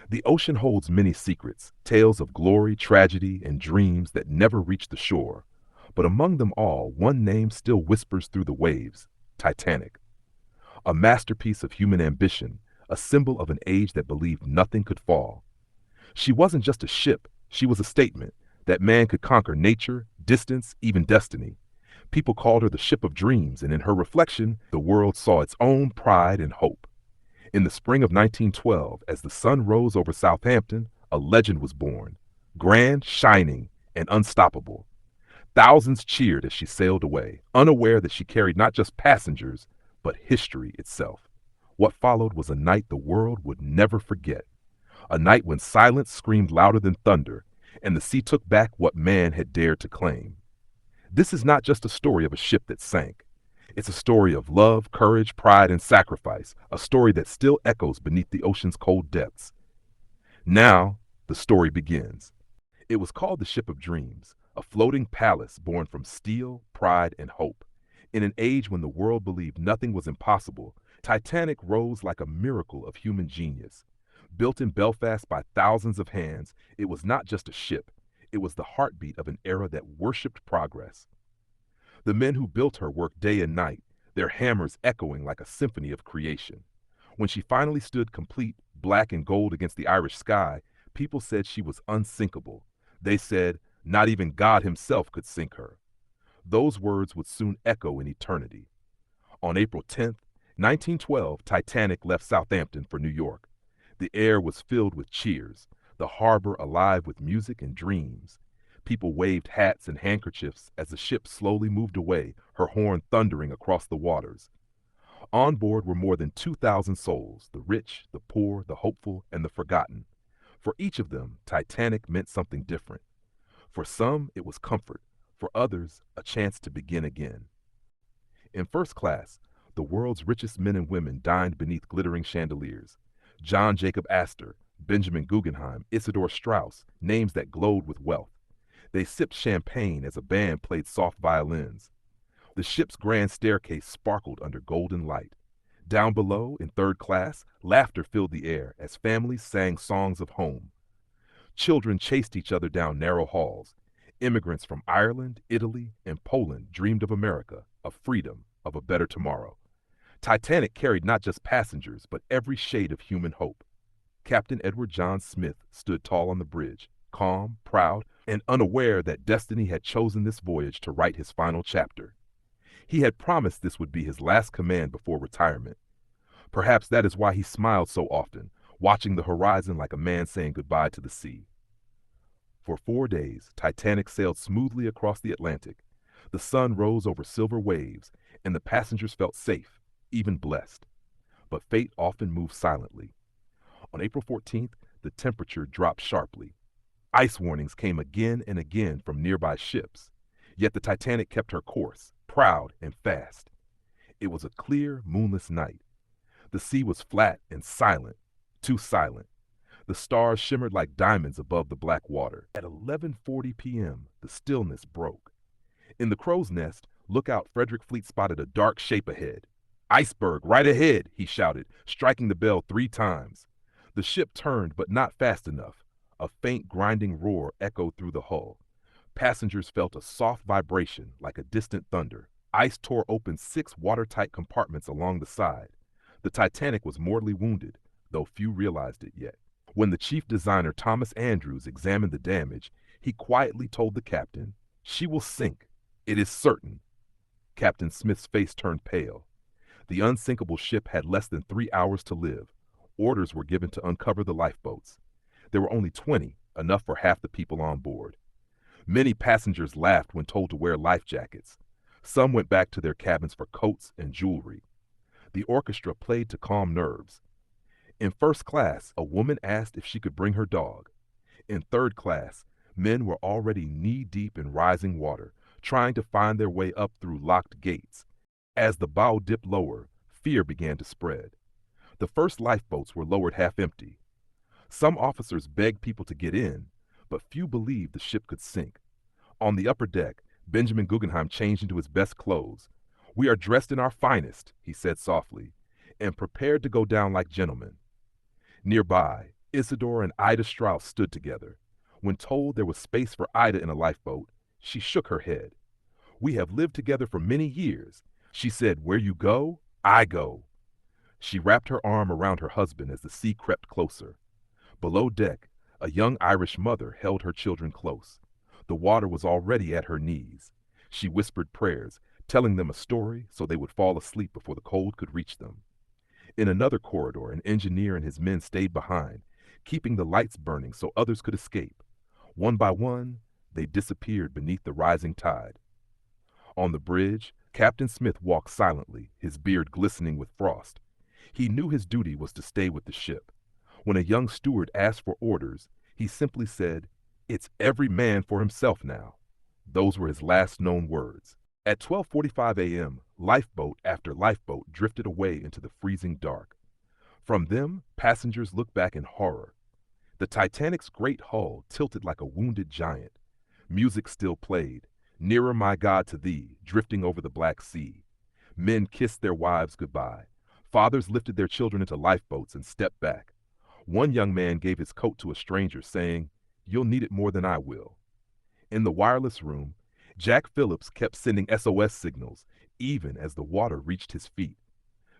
The ocean holds many secrets, tales of glory, tragedy, and dreams that never reach the shore. But among them all, one name still whispers through the waves: Titanic. A masterpiece of human ambition, a symbol of an age that believed nothing could fall. She wasn't just a ship, she was a statement that man could conquer nature, distance, even destiny. People called her the ship of dreams, and in her reflection, the world saw its own pride and hope. In the spring of 1912, as the sun rose over Southampton, a legend was born, grand, shining, and unstoppable. Thousands cheered as she sailed away, unaware that she carried not just passengers, but history itself. What followed was a night the world would never forget, a night when silence screamed louder than thunder, and the sea took back what man had dared to claim. This is not just a story of a ship that sank. It's a story of love, courage, pride, and sacrifice, a story that still echoes beneath the ocean's cold depths. Now, the story begins. It was called the Ship of Dreams, a floating palace born from steel, pride, and hope. In an age when the world believed nothing was impossible, Titanic rose like a miracle of human genius. Built in Belfast by thousands of hands, it was not just a ship. It was the heartbeat of an era that worshipped progress. The men who built her worked day and night, their hammers echoing like a symphony of creation. When she finally stood complete, black and gold against the Irish sky, people said she was unsinkable. They said, not even God himself could sink her. Those words would soon echo in eternity. On April 10th, 1912, Titanic left Southampton for New York. The air was filled with cheers, the harbor alive with music and dreams. People waved hats and handkerchiefs as the ship slowly moved away, her horn thundering across the waters. On board were more than 2,000 souls, the rich, the poor, the hopeful, and the forgotten. For each of them, Titanic meant something different. For some, it was comfort. For others, a chance to begin again. In first class, the world's richest men and women dined beneath glittering chandeliers. John Jacob Astor, Benjamin Guggenheim, Isidor Straus, names that glowed with wealth. They sipped champagne as a band played soft violins. The ship's grand staircase sparkled under golden light. Down below, in third class, laughter filled the air as families sang songs of home. Children chased each other down narrow halls. Immigrants from Ireland, Italy, and Poland dreamed of America, of freedom, of a better tomorrow. Titanic carried not just passengers, but every shade of human hope. Captain Edward John Smith stood tall on the bridge, calm, proud, and unaware that destiny had chosen this voyage to write his final chapter. He had promised this would be his last command before retirement. Perhaps that is why he smiled so often, watching the horizon like a man saying goodbye to the sea. For 4 days, Titanic sailed smoothly across the Atlantic. The sun rose over silver waves, and the passengers felt safe, even blessed. But fate often moves silently. On April 14th, the temperature dropped sharply. Ice warnings came again and again from nearby ships. Yet the Titanic kept her course, proud and fast. It was a clear, moonless night. The sea was flat and silent, too silent. The stars shimmered like diamonds above the black water. At 11:40 p.m., the stillness broke. In the crow's nest, lookout Frederick Fleet spotted a dark shape ahead. "Iceberg, right ahead," he shouted, striking the bell 3 times. The ship turned, but not fast enough. A faint grinding roar echoed through the hull. Passengers felt a soft vibration like a distant thunder. Ice tore open 6 watertight compartments along the side. The Titanic was mortally wounded, though few realized it yet. When the chief designer Thomas Andrews examined the damage, he quietly told the captain, "She will sink. It is certain." Captain Smith's face turned pale. The unsinkable ship had less than 3 hours to live. Orders were given to uncover the lifeboats. There were only 20, enough for half the people on board. Many passengers laughed when told to wear life jackets. Some went back to their cabins for coats and jewelry. The orchestra played to calm nerves. In first class, a woman asked if she could bring her dog. In third class, men were already knee-deep in rising water, trying to find their way up through locked gates. As the bow dipped lower, fear began to spread. The first lifeboats were lowered half empty. Some officers begged people to get in, but few believed the ship could sink. On the upper deck, Benjamin Guggenheim changed into his best clothes. "We are dressed in our finest," he said softly, "and prepared to go down like gentlemen." Nearby, Isidore and Ida Strauss stood together. When told there was space for Ida in a lifeboat, she shook her head. "We have lived together for many years." She said, "Where you go, I go." She wrapped her arm around her husband as the sea crept closer. Below deck, a young Irish mother held her children close. The water was already at her knees. She whispered prayers, telling them a story so they would fall asleep before the cold could reach them. In another corridor, an engineer and his men stayed behind, keeping the lights burning so others could escape. One by one, they disappeared beneath the rising tide. On the bridge, Captain Smith walked silently, his beard glistening with frost. He knew his duty was to stay with the ship. When a young steward asked for orders, he simply said, "It's every man for himself now." Those were his last known words. At 12:45 a.m., lifeboat after lifeboat drifted away into the freezing dark. From them, passengers looked back in horror. The Titanic's great hull tilted like a wounded giant. Music still played, "Nearer, My God, to Thee," drifting over the Black Sea. Men kissed their wives goodbye. Fathers lifted their children into lifeboats and stepped back. One young man gave his coat to a stranger, saying, "You'll need it more than I will." In the wireless room, Jack Phillips kept sending SOS signals, even as the water reached his feet.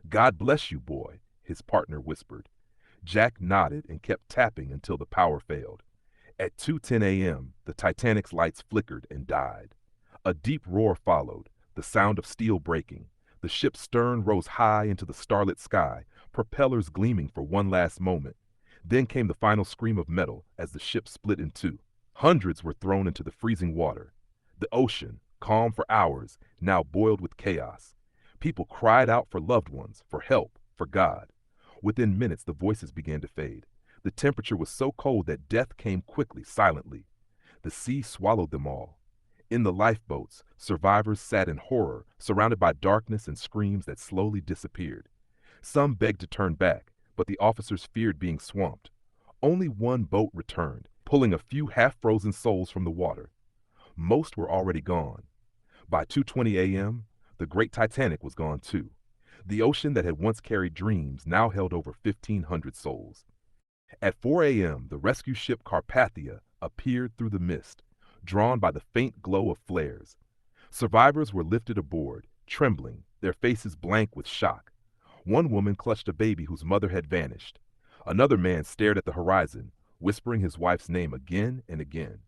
"God bless you, boy," his partner whispered. Jack nodded and kept tapping until the power failed. At 2:10 a.m., the Titanic's lights flickered and died. A deep roar followed, the sound of steel breaking. The ship's stern rose high into the starlit sky, propellers gleaming for one last moment. Then came the final scream of metal as the ship split in two. Hundreds were thrown into the freezing water. The ocean, calm for hours, now boiled with chaos. People cried out for loved ones, for help, for God. Within minutes, the voices began to fade. The temperature was so cold that death came quickly, silently. The sea swallowed them all. In the lifeboats, survivors sat in horror, surrounded by darkness and screams that slowly disappeared. Some begged to turn back, but the officers feared being swamped. Only one boat returned, pulling a few half-frozen souls from the water. Most were already gone. By 2:20 a.m., the great Titanic was gone too. The ocean that had once carried dreams now held over 1,500 souls. At 4 a.m., the rescue ship Carpathia appeared through the mist, drawn by the faint glow of flares. Survivors were lifted aboard, trembling, their faces blank with shock. One woman clutched a baby whose mother had vanished. Another man stared at the horizon, whispering his wife's name again and again.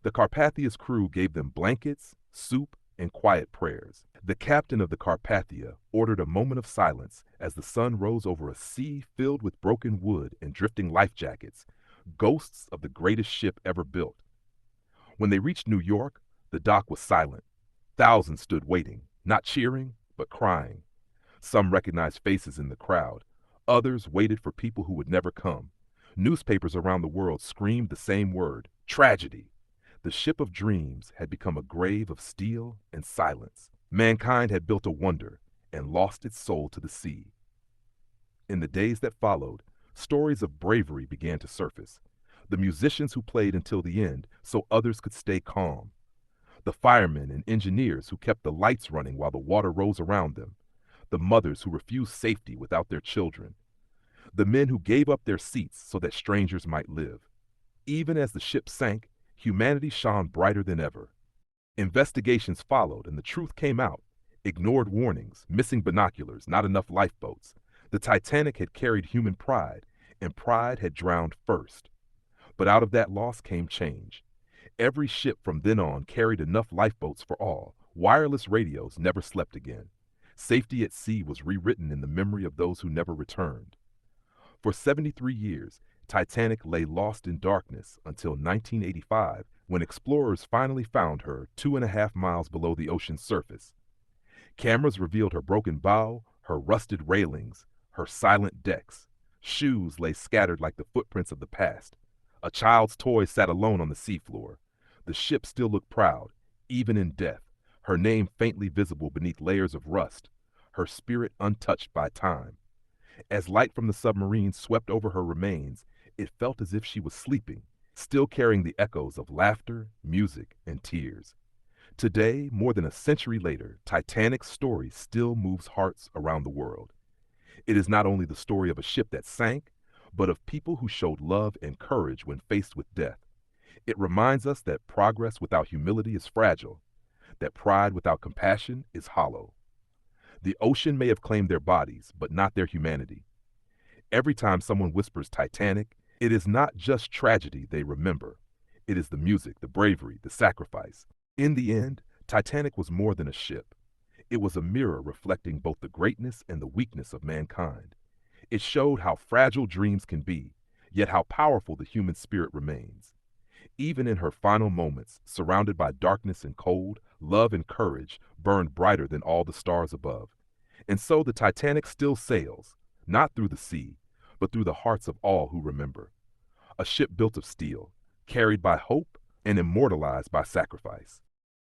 The Carpathia's crew gave them blankets, soup, and quiet prayers. The captain of the Carpathia ordered a moment of silence as the sun rose over a sea filled with broken wood and drifting life jackets, ghosts of the greatest ship ever built. When they reached New York, the dock was silent. Thousands stood waiting, not cheering, but crying. Some recognized faces in the crowd. Others waited for people who would never come. Newspapers around the world screamed the same word: tragedy. The ship of dreams had become a grave of steel and silence. Mankind had built a wonder and lost its soul to the sea. In the days that followed, stories of bravery began to surface. The musicians who played until the end so others could stay calm. The firemen and engineers who kept the lights running while the water rose around them. The mothers who refused safety without their children. The men who gave up their seats so that strangers might live. Even as the ship sank, humanity shone brighter than ever. Investigations followed and the truth came out. Ignored warnings, missing binoculars, not enough lifeboats. The Titanic had carried human pride, and pride had drowned first. But out of that loss came change. Every ship from then on carried enough lifeboats for all. Wireless radios never slept again. Safety at sea was rewritten in the memory of those who never returned. For 73 years, Titanic lay lost in darkness until 1985, when explorers finally found her 2.5 miles below the ocean's surface. Cameras revealed her broken bow, her rusted railings, her silent decks. Shoes lay scattered like the footprints of the past. A child's toy sat alone on the seafloor. The ship still looked proud, even in death, her name faintly visible beneath layers of rust, her spirit untouched by time. As light from the submarine swept over her remains, it felt as if she was sleeping, still carrying the echoes of laughter, music, and tears. Today, more than a century later, Titanic's story still moves hearts around the world. It is not only the story of a ship that sank, but of people who showed love and courage when faced with death. It reminds us that progress without humility is fragile, that pride without compassion is hollow. The ocean may have claimed their bodies, but not their humanity. Every time someone whispers Titanic, it is not just tragedy they remember. It is the music, the bravery, the sacrifice. In the end, Titanic was more than a ship. It was a mirror reflecting both the greatness and the weakness of mankind. It showed how fragile dreams can be, yet how powerful the human spirit remains. Even in her final moments, surrounded by darkness and cold, love and courage burned brighter than all the stars above. And so the Titanic still sails, not through the sea, but through the hearts of all who remember. A ship built of steel, carried by hope and immortalized by sacrifice.